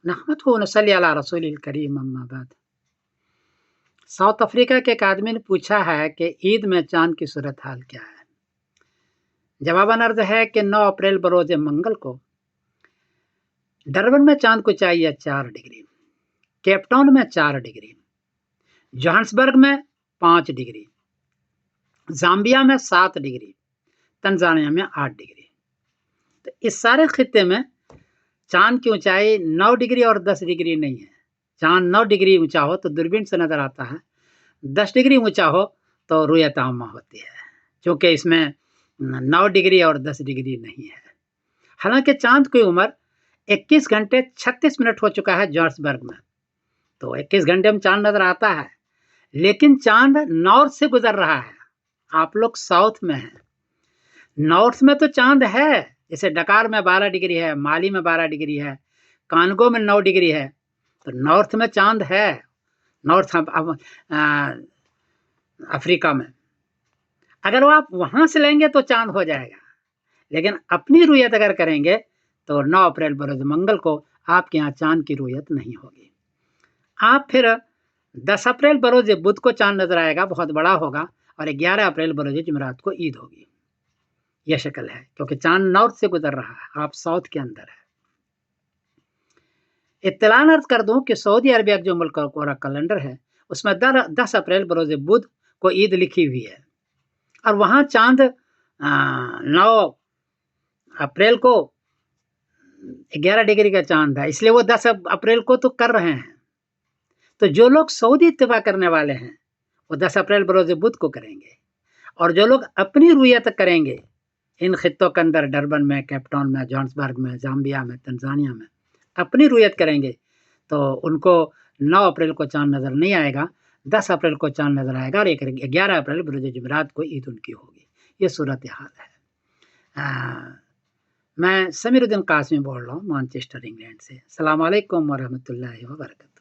नहमदुहु व नसल्ली अला रसूलिल करीम अम्मा बाद। साउथ अफ्रीका के एक आदमी ने पूछा है कि ईद में चांद की सूरत हाल क्या है। जवाबन अर्ज है कि 9 अप्रैल बरोज मंगल को डरबन में चांद को चाहिए 4 डिग्री, केपटाउन में 4 डिग्री, जोहान्सबर्ग में 5 डिग्री, जाम्बिया में 7 डिग्री, तंजानिया में 8 डिग्री। तो इस सारे खित्ते में चांद की ऊंचाई 9 डिग्री और 10 डिग्री नहीं है। चांद 9 डिग्री ऊंचा हो तो दूरबीन से नजर आता है, 10 डिग्री ऊंचा हो तो रुयत आमा होती है, क्योंकि इसमें 9 डिग्री और 10 डिग्री नहीं है। हालांकि चांद की उम्र 21 घंटे 36 मिनट हो चुका है जोहान्सबर्ग में, तो 21 घंटे में चांद नजर आता है, लेकिन चांद नॉर्थ से गुजर रहा है। आप लोग साउथ में हैं, नॉर्थ में तो चांद है, जैसे डकार में 12 डिग्री है, माली में 12 डिग्री है, कांगो में 9 डिग्री है, तो नॉर्थ में चांद है, नॉर्थ अफ्रीका में। अगर वो आप वहां से लेंगे तो चांद हो जाएगा, लेकिन अपनी रुयत अगर करेंगे तो 9 अप्रैल बरोज मंगल को आपके यहाँ चांद की रुयत नहीं होगी। आप फिर 10 अप्रैल बरोज बुध को चांद नजर आएगा, बहुत बड़ा होगा, और 11 अप्रैल बरोज जुमेरात को ईद होगी। यह शक्ल है, क्योंकि चांद नॉर्थ से गुजर रहा है, आप साउथ के अंदर है। इत्तलान अर्ज कर दूं कि सऊदी अरबिया जो मुल्क का कैलेंडर है उसमें 10 अप्रैल बरोज बुध को ईद लिखी हुई है, और वहां चांद 9 अप्रैल को 11 डिग्री का चांद है, इसलिए वो 10 अप्रैल को तो कर रहे हैं। तो जो लोग सऊदी इत्तिबा करने वाले हैं वो 10 अप्रैल बरोज बुध को करेंगे, और जो लोग अपनी रुयत करेंगे इन खित्तों के अंदर, डरबन में, केपटाउन में, जोहान्सबर्ग में, जाम्बिया में, तंजानिया में अपनी रुयत करेंगे, तो उनको 9 अप्रैल को चांद नजर नहीं आएगा, 10 अप्रैल को चांद नजर आएगा, और 11 अप्रैल बरोज जुमेरात को ईद उनकी होगी। ये सूरत हाल है। मैं समीरुद्दीन कासमी बोल रहा हूँ मैनचेस्टर इंग्लैंड से। अस्सलाम वालेकुम व रहमतुल्लाहि व बरकातहू।